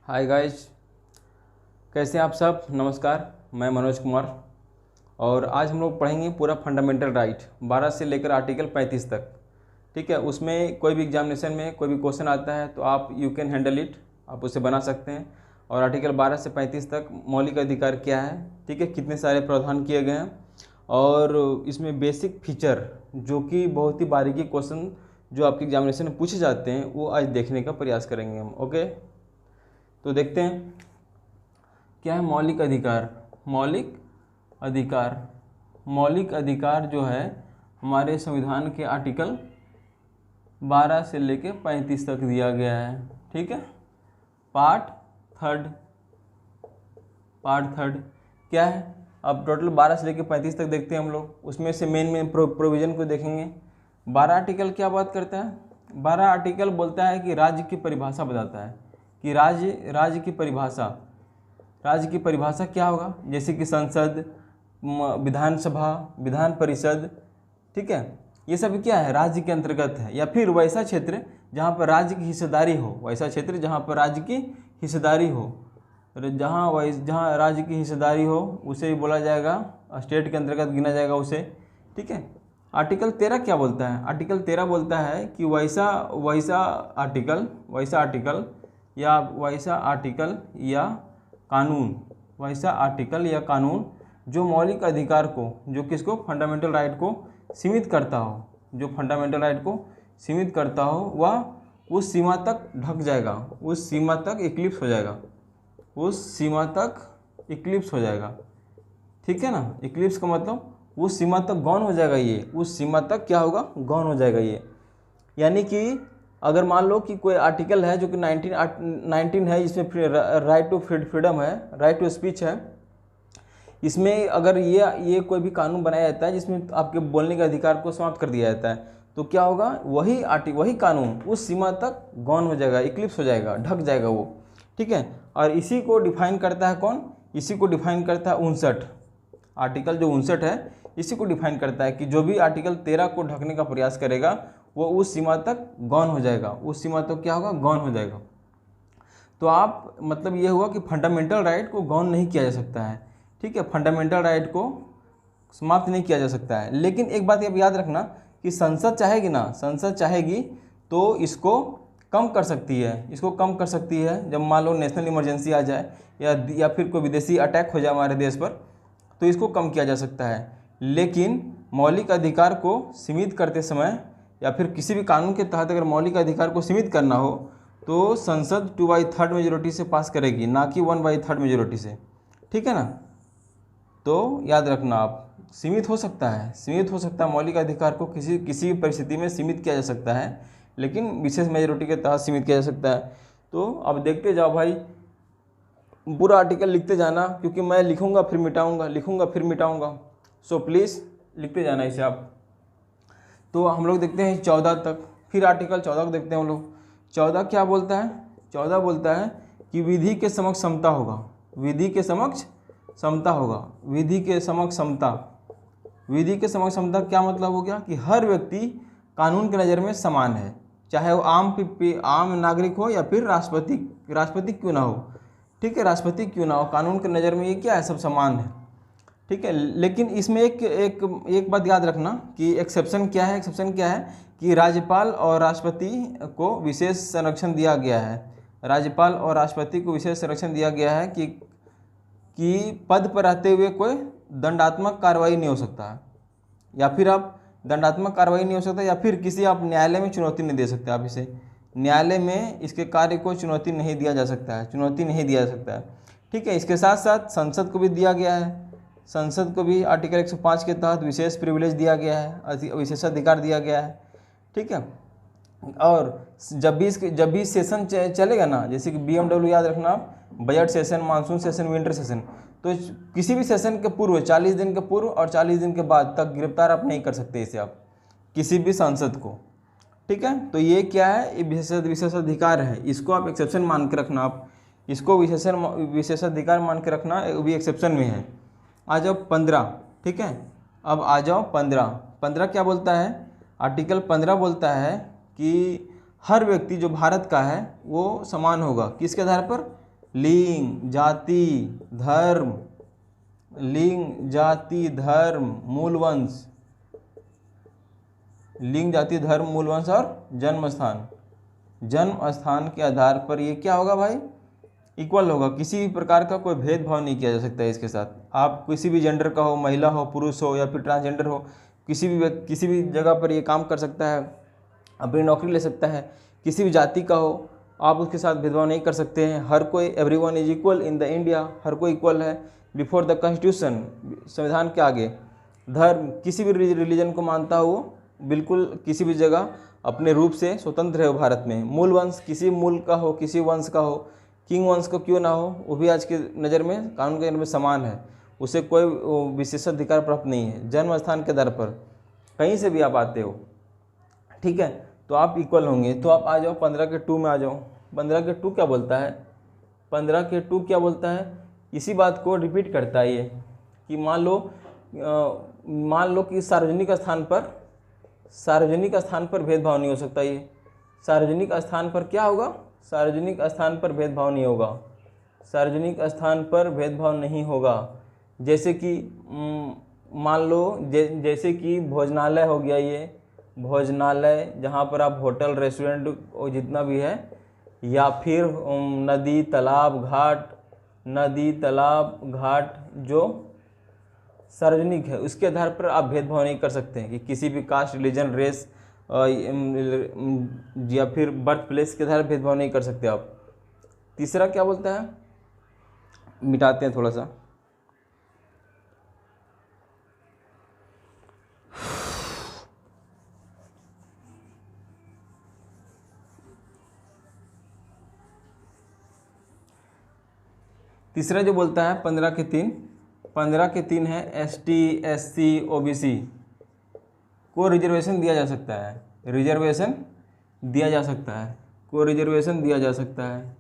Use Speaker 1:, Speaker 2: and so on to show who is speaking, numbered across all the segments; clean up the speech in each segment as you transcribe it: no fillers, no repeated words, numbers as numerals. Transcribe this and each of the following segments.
Speaker 1: Hi guys, कैसे हैं आप सब। नमस्कार, मैं मनोज कुमार और आज हम लोग पढ़ेंगे पूरा फंडामेंटल राइट 12 से लेकर आर्टिकल 35 तक। ठीक है, उसमें कोई भी एग्जामिनेशन में कोई भी क्वेश्चन आता है तो आप यू कैन हैंडल इट, आप उसे बना सकते हैं। और आर्टिकल 12 से 35 तक मौलिक अधिकार क्या है, ठीक है, कितने सारे प्रावधान किए गए हैं और इसमें बेसिक फीचर जो कि बहुत ही बारीकी क्वेश्चन जो आपके एग्जामिनेशन में पूछे जाते हैं वो आज देखने का प्रयास करेंगे हम। ओके, तो देखते हैं क्या है मौलिक अधिकार। मौलिक अधिकार जो है हमारे संविधान के आर्टिकल 12 से लेके 35 तक दिया गया है। ठीक है, पार्ट थर्ड क्या है। अब टोटल 12 से लेके 35 तक देखते हैं हम लोग। उसमें से मेन प्रोविजन को देखेंगे। 12 आर्टिकल क्या बात करता है। 12 आर्टिकल बोलता है कि राज्य की परिभाषा बताता है कि राज्य की परिभाषा क्या होगा, जैसे कि संसद, विधानसभा, विधान परिषद। ठीक है, ये सब क्या है, राज्य के अंतर्गत है। या फिर वैसा क्षेत्र जहाँ पर राज्य की हिस्सेदारी हो, जहाँ राज्य की हिस्सेदारी हो उसे बोला जाएगा, स्टेट के अंतर्गत गिना जाएगा उसे। ठीक है, आर्टिकल 13 क्या बोलता है। आर्टिकल 13 बोलता है कि वैसा आर्टिकल या कानून जो मौलिक अधिकार को, जो किसको, फंडामेंटल राइट को सीमित करता हो, वह उस सीमा तक ढक जाएगा, उस सीमा तक इक्लिप्स हो जाएगा। ठीक है ना, इक्लिप्स का मतलब उस सीमा तक गौन हो जाएगा। उस सीमा तक क्या होगा, गौन हो जाएगा ये। यानी कि अगर मान लो कि कोई आर्टिकल है जो कि 19 है, जिसमें राइट टू फ्रीडम है, राइट टू स्पीच है। इसमें अगर ये कोई भी कानून बनाया जाता है जिसमें आपके बोलने के अधिकार को समाप्त कर दिया जाता है, तो क्या होगा, वही कानून उस सीमा तक गौन हो जाएगा, इक्लिप्स हो जाएगा, ढक जाएगा वो। ठीक है, और इसी को डिफाइन करता है कौन, इसी को डिफाइन करता है 59 आर्टिकल, जो 59 है इसी को डिफाइन करता है कि जो भी आर्टिकल 13 को ढकने का प्रयास करेगा वो उस सीमा तक गौन हो जाएगा, उस सीमा तक क्या होगा, गौन हो जाएगा। तो आप मतलब ये हुआ कि फंडामेंटल राइट को गौन नहीं किया जा सकता है। ठीक है, फंडामेंटल राइट को समाप्त नहीं किया जा सकता है। लेकिन एक बात आप याद रखना कि संसद चाहेगी तो इसको कम कर सकती है। जब मान लो नेशनल इमरजेंसी आ जाए या फिर कोई विदेशी अटैक हो जाए हमारे देश पर, तो इसको कम किया जा सकता है। लेकिन मौलिक अधिकार को सीमित करते समय या फिर किसी भी कानून के तहत अगर मौलिक अधिकार को सीमित करना हो तो संसद 2/3 मेजोरिटी से पास करेगी, ना कि 1/3 मेजोरिटी से। ठीक है ना, तो याद रखना आप, सीमित हो सकता है मौलिक अधिकार को किसी परिस्थिति में सीमित किया जा सकता है, लेकिन विशेष मेजोरिटी के तहत सीमित किया जा सकता है। तो अब देखते जाओ भाई, पूरा आर्टिकल लिखते जाना, क्योंकि मैं लिखूंगा फिर मिटाऊंगा, सो प्लीज़ लिखते जाना इसे आप। तो हम लोग देखते हैं 14 तक, फिर आर्टिकल 14 को देखते हैं हम लोग। 14 क्या बोलता है। 14 बोलता है कि विधि के समक्ष समता होगा। विधि के समक्ष समता क्या मतलब हो गया कि हर व्यक्ति कानून की नज़र में समान है, चाहे वो आम नागरिक हो या फिर राष्ट्रपति क्यों ना हो। ठीक है, राष्ट्रपति क्यों ना हो, कानून की नज़र में ये क्या है, सब समान है। ठीक है, लेकिन इसमें एक बात याद रखना कि एक्सेप्शन क्या है कि राज्यपाल और राष्ट्रपति को विशेष संरक्षण दिया गया है। कि पद पर रहते हुए कोई दंडात्मक कार्रवाई नहीं हो सकता, या फिर किसी आप न्यायालय में चुनौती नहीं दे सकते। आप इसे न्यायालय में इसके कार्य को चुनौती नहीं दिया जा सकता है। ठीक है, इसके साथ साथ संसद को भी दिया गया है। संसद को भी आर्टिकल 105 के तहत विशेष प्रिविलेज दिया गया है, विशेषाधिकार दिया गया है। ठीक है, और जब भी सेशन चलेगा ना, जैसे कि BMW याद रखना आप, budget session, monsoon session, winter session, तो किसी भी सेशन के पूर्व 40 दिन के पूर्व और 40 दिन के बाद तक गिरफ्तार आप नहीं कर सकते इसे, आप किसी भी सांसद को। ठीक है, तो ये क्या है, ये विशेषाधिकार है, इसको आप एक्सेप्शन मान के रखना, आप इसको विशेषाधिकार मान के रखना, वो भी एक्सेप्शन में है। आ जाओ 15। ठीक है, अब आ जाओ 15 क्या बोलता है। आर्टिकल 15 बोलता है कि हर व्यक्ति जो भारत का है वो समान होगा, किसके आधार पर, लिंग, जाति, धर्म, लिंग, जाति, धर्म, मूल वंश, लिंग, जाति, धर्म, मूल वंश और जन्म स्थान। जन्म स्थान के आधार पर ये क्या होगा भाई, इक्वल होगा। किसी भी प्रकार का कोई भेदभाव नहीं किया जा सकता है इसके साथ। आप किसी भी जेंडर का हो, महिला हो, पुरुष हो या फिर ट्रांसजेंडर हो, किसी भी जगह पर ये काम कर सकता है, अपनी नौकरी ले सकता है। किसी भी जाति का हो, आप उसके साथ भेदभाव नहीं कर सकते हैं। हर कोई, everyone is equal in the India, हर कोई इक्वल है बिफोर द कॉन्स्टिट्यूशन, संविधान के आगे। धर्म, किसी भी रिलीजन को मानता हो बिल्कुल किसी भी जगह अपने रूप से स्वतंत्र है वो भारत में। मूल वंश, किसी मूल का हो, किसी वंश का हो, किंग वंश का क्यों ना हो, वो भी आज की नज़र में, कानून के नज़र में समान है, उसे कोई विशेषाधिकार प्राप्त नहीं है। जन्म स्थान के आधार पर कहीं से भी आप आते हो, ठीक है, तो आप इक्वल होंगे। तो आप आ जाओ 15 के 2 में आ जाओ। 15 के 2 क्या बोलता है, 15 के 2 क्या बोलता है, इसी बात को रिपीट करता है ये कि मान लो कि सार्वजनिक स्थान पर भेदभाव नहीं हो सकता। ये सार्वजनिक स्थान पर क्या होगा, सार्वजनिक स्थान पर भेदभाव नहीं होगा, सार्वजनिक स्थान पर भेदभाव नहीं होगा। जैसे कि मान लो जैसे कि भोजनालय हो गया, ये भोजनालय जहाँ पर आप होटल, रेस्टोरेंट और जितना भी है, या फिर नदी तालाब घाट जो सार्वजनिक है, उसके आधार पर आप भेदभाव नहीं कर सकते हैं कि किसी भी कास्ट, रिलीजन, रेस या फिर बर्थ प्लेस के आधार पर भेदभाव नहीं कर सकते आप। तीसरा क्या बोलता है, मिटाते हैं थोड़ा सा। तीसरा जो बोलता है 15 के 3 है ST, SC, OBC को रिजर्वेशन दिया जा सकता है, रिजर्वेशन दिया जा सकता है, को रिजर्वेशन दिया जा सकता है,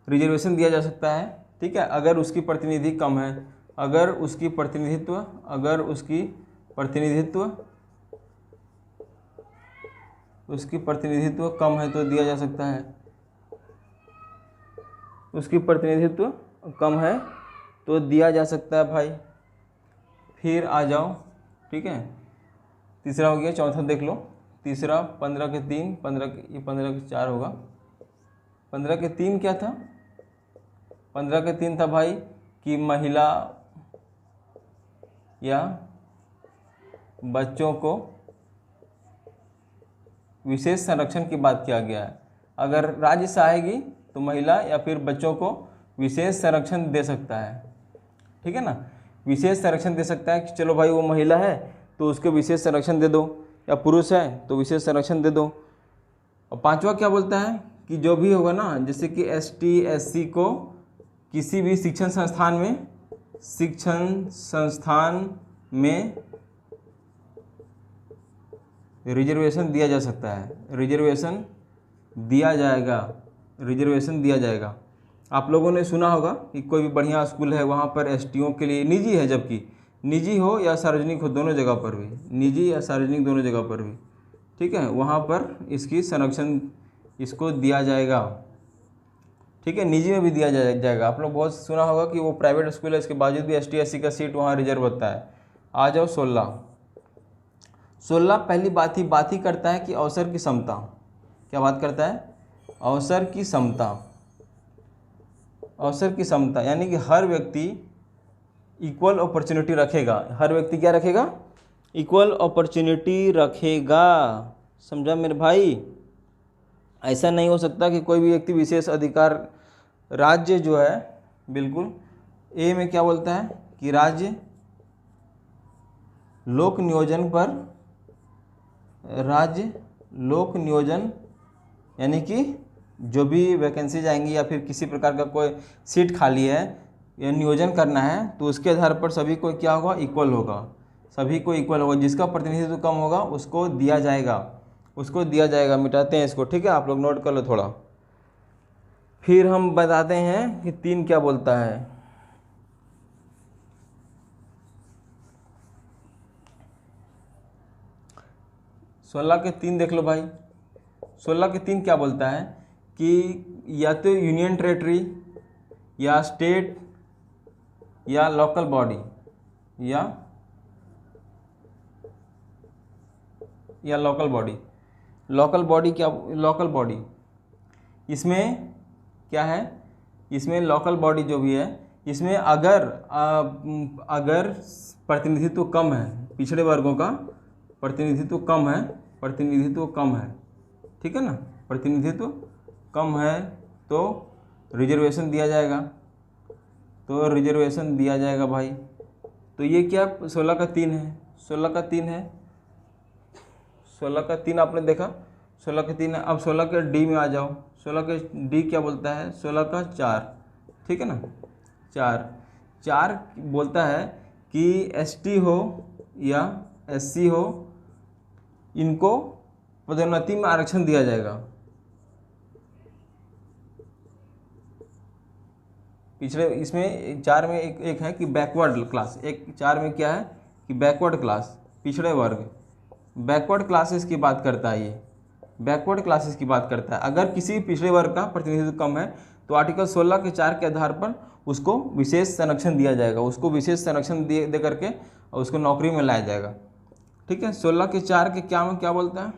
Speaker 1: रिजर्वेशन दिया जा सकता है, ठीक है, अगर उसकी प्रतिनिधि कम है, अगर उसकी प्रतिनिधित्व कम है तो दिया जा सकता है, उसकी प्रतिनिधित्व कम है तो दिया जा सकता है भाई। फिर आ जाओ, ठीक है, तीसरा हो गया। चौथा देख लो, तीसरा 15 के 3, 15 के 4 होगा। 15 के 3 क्या था, 15 के 3 था भाई कि महिला या बच्चों को विशेष संरक्षण की बात किया गया है। अगर राज्य चाहेगी तो महिला या फिर बच्चों को विशेष संरक्षण दे सकता है, ठीक है ना, विशेष संरक्षण दे सकता है कि चलो भाई वो महिला है तो उसको विशेष संरक्षण दे दो, या पुरुष है तो विशेष संरक्षण दे दो। और पांचवा क्या बोलता है कि जो भी होगा ना, जैसे कि ST, SC को किसी भी शिक्षण संस्थान में रिजर्वेशन दिया जा सकता है, रिजर्वेशन दिया जाएगा। आप लोगों ने सुना होगा कि कोई भी बढ़िया स्कूल है वहाँ पर STओं के लिए, निजी है, जबकि निजी हो या सार्वजनिक हो, दोनों जगह पर भी, निजी या सार्वजनिक दोनों जगह पर भी, ठीक है, वहाँ पर इसकी संरक्षण इसको दिया जाएगा, ठीक है, निजी में भी दिया जाएगा। आप लोग बहुत सुना होगा कि वो प्राइवेट स्कूल है, इसके बावजूद भी ST, SC का सीट वहाँ रिजर्व होता है। आ जाओ 16 पहली बात ही करता है कि अवसर की समता। क्या बात करता है, अवसर की समता, यानी कि हर व्यक्ति इक्वल अपॉर्चुनिटी रखेगा। हर व्यक्ति क्या रखेगा, इक्वल अपॉर्चुनिटी रखेगा, समझा मेरे भाई। ऐसा नहीं हो सकता कि कोई भी व्यक्ति विशेष अधिकार, राज्य जो है, बिल्कुल ए में क्या बोलता है कि राज्य लोक नियोजन यानी कि जो भी वैकेंसी आएंगी या फिर किसी प्रकार का कोई सीट खाली है या नियोजन करना है तो उसके आधार पर सभी को क्या होगा, इक्वल होगा, सभी को इक्वल होगा। जिसका प्रतिनिधित्व कम होगा उसको दिया जाएगा, मिटाते हैं इसको, ठीक है, आप लोग नोट कर लो थोड़ा। फिर हम बताते हैं कि 3 क्या बोलता है। सोलह के 3 देख लो भाई, 16 के 3 क्या बोलता है कि या तो यूनियन टेरेटरी या स्टेट या लोकल बॉडी या लोकल बॉडी। लोकल बॉडी क्या, लोकल बॉडी इसमें क्या है, इसमें लोकल बॉडी जो भी है इसमें अगर प्रतिनिधित्व कम है, पिछड़े वर्गों का प्रतिनिधित्व कम है, ठीक है ना, प्रतिनिधित्व कम है तो रिजर्वेशन दिया जाएगा, भाई। तो ये क्या 16 का 3 है, 16 का 3 आपने देखा, 16 का 3 है। अब 16 के डी में आ जाओ, 16 के डी क्या बोलता है, 16 का 4, ठीक है ना, 4 बोलता है कि एसटी हो या एससी हो, इनको पदोन्नति में आरक्षण दिया जाएगा। पिछले इसमें 4 में एक है कि बैकवर्ड क्लास, एक 4 में क्या है कि बैकवर्ड क्लास, पिछड़े वर्ग, बैकवर्ड क्लासेस की बात करता है ये, बैकवर्ड क्लासेस की बात करता है। अगर किसी पिछड़े वर्ग का प्रतिनिधित्व कम है तो आर्टिकल 16 के 4 के आधार पर उसको विशेष संरक्षण दिया जाएगा, उसको विशेष संरक्षण दे करके उसको नौकरी में लाया जाएगा, ठीक है। 16 के 4 के क्या में क्या बोलता है,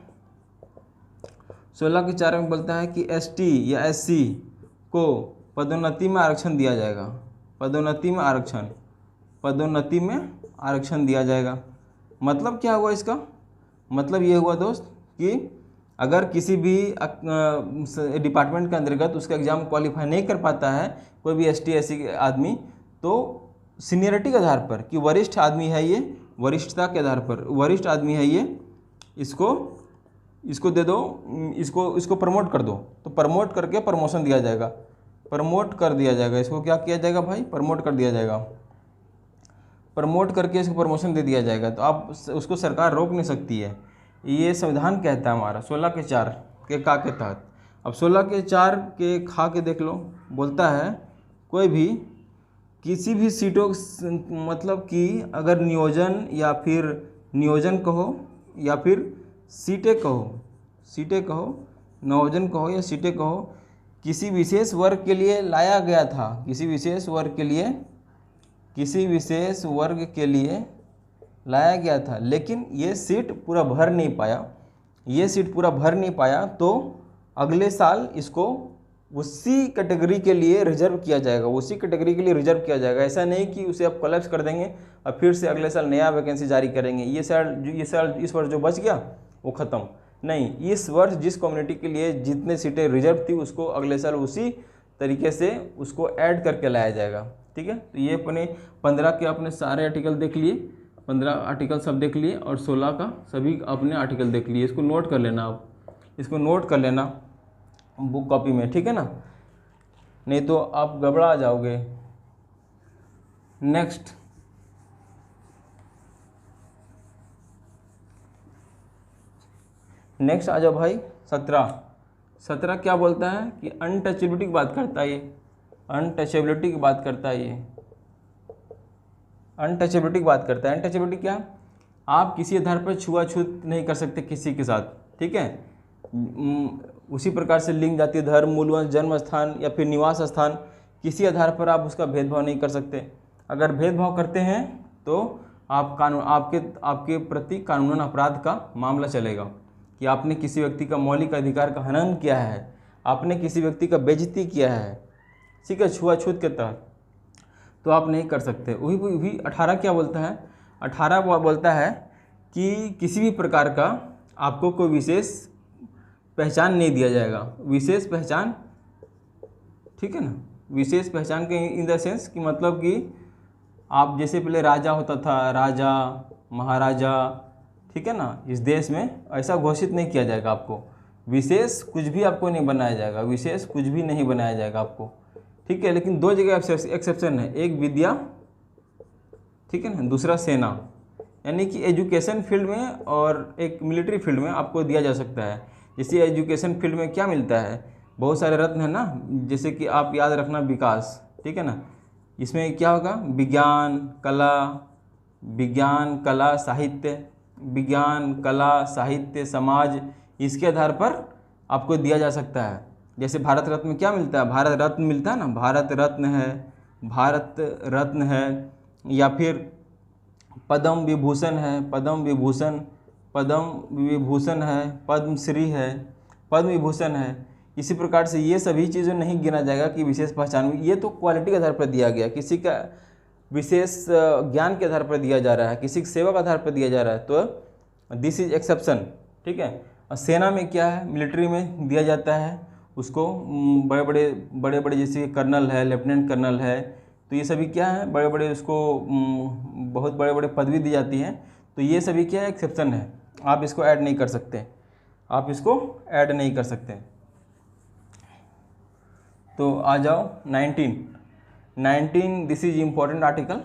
Speaker 1: 16 के 4 में बोलता है कि एसटी या एससी को पदोन्नति में आरक्षण दिया जाएगा, पदोन्नति में आरक्षण दिया जाएगा। मतलब क्या हुआ इसका, मतलब ये हुआ दोस्त कि अगर किसी भी डिपार्टमेंट के अंतर्गत उसका एग्ज़ाम क्वालिफाई नहीं कर पाता है कोई भी एसटी एससी आदमी, तो सीनियरिटी के आधार पर कि वरिष्ठ आदमी है ये, वरिष्ठता के आधार पर वरिष्ठ आदमी है ये, इसको दे दो, इसको प्रमोट कर दो, तो प्रमोट करके प्रमोशन दिया जाएगा, प्रमोट कर दिया जाएगा। इसको क्या किया जाएगा भाई, प्रमोट कर दिया जाएगा, प्रमोट करके इसको प्रमोशन दे दिया जाएगा। तो आप उसको सरकार रोक नहीं सकती है, ये संविधान कहता है हमारा 16 के 4 के का के तहत। अब 16 के 4 के खा के देख लो, बोलता है कोई भी किसी भी सीटों, मतलब कि अगर नियोजन या फिर नियोजन कहो या फिर सीटें कहो, नियोजन कहो या सीटें कहो, किसी विशेष वर्ग के लिए लाया गया था, किसी विशेष वर्ग के लिए लाया गया था, लेकिन ये सीट पूरा भर नहीं पाया, तो अगले साल इसको उसी कैटेगरी के लिए रिजर्व किया जाएगा, ऐसा नहीं कि उसे आप कोलैप्स कर देंगे और फिर से अगले साल नया वैकेंसी जारी करेंगे, ये साल इस वर्ष जो बच गया वो ख़त्म नहीं, इस वर्ष जिस कम्युनिटी के लिए जितने सीटें रिजर्व थी उसको अगले साल उसी तरीके से उसको ऐड करके लाया जाएगा, ठीक है। तो ये अपने 15 के अपने सारे आर्टिकल देख लिए, 15 आर्टिकल सब देख लिए और 16 का सभी अपने आर्टिकल देख लिए। इसको नोट कर लेना, आप इसको नोट कर लेना बुक कॉपी में, ठीक है ना, नहीं तो आप गड़बड़ा जाओगे। नेक्स्ट आ जाओ भाई 17 क्या बोलता है कि अनटचेबिलिटी की बात करता है ये, अनटचेबिलिटी की बात करता है ये, अनटचेबिलिटी क्या, आप किसी आधार पर छुआछूत नहीं कर सकते किसी के साथ, ठीक है। उसी प्रकार से लिंग, जाति, धर्म, मूल, जन्म स्थान या फिर निवास स्थान, किसी आधार पर आप उसका भेदभाव नहीं कर सकते। अगर भेदभाव करते हैं तो आपके प्रति कानूनन अपराध का मामला चलेगा कि आपने किसी व्यक्ति का मौलिक अधिकार का हनन किया है, आपने किसी व्यक्ति का बेइज्जती किया है, ठीक है, छुआछूत के तहत, तो आप नहीं कर सकते। वही 18 क्या बोलता है, 18 बोलता है कि किसी भी प्रकार का आपको कोई विशेष पहचान नहीं दिया जाएगा, विशेष पहचान, ठीक है ना, विशेष पहचान के इन द सेंस कि मतलब कि आप जैसे पहले राजा होता था, राजा महाराजा, ठीक है ना, इस देश में ऐसा घोषित नहीं किया जाएगा आपको, विशेष कुछ भी आपको नहीं बनाया जाएगा, विशेष कुछ भी नहीं बनाया जाएगा आपको, ठीक है। लेकिन 2 जगह एक्सेप्शन है, एक विद्या, ठीक है ना, दूसरा सेना, यानी कि एजुकेशन फील्ड में और एक मिलिट्री फील्ड में आपको दिया जा सकता है। जैसे एजुकेशन फील्ड में क्या मिलता है, बहुत सारे रत्न है ना, जैसे कि आप याद रखना विकास, ठीक है ना, इसमें क्या होगा, विज्ञान कला साहित्य समाज, इसके आधार पर आपको दिया जा सकता है, जैसे भारत रत्न में क्या मिलता है, भारत रत्न मिलता है ना, भारत रत्न है, भारत रत्न है, या फिर पद्म विभूषण है, पद्म विभूषण, पद्म विभूषण है, पद्मश्री है, पद्म विभूषण है। इसी प्रकार से ये सभी चीज़ें नहीं गिना जाएगा कि विशेष पहचान, ये तो क्वालिटी के आधार पर दिया गया, किसी का विशेष ज्ञान के आधार पर दिया जा रहा है, किसी की सेवा के आधार पर दिया जा रहा है, तो दिस इज एक्सेप्शन, ठीक है। और सेना में क्या है, मिलिट्री में दिया जाता है उसको बड़े बड़े जैसे कर्नल है, लेफ्टिनेंट कर्नल है, तो ये सभी क्या है, बड़े बड़े उसको बहुत बड़े बड़े पदवी दी जाती है। तो ये सभी क्या है, एक्सेप्शन है, आप इसको ऐड नहीं कर सकते, आप इसको ऐड नहीं कर सकते। तो आ जाओ 19 this is important article,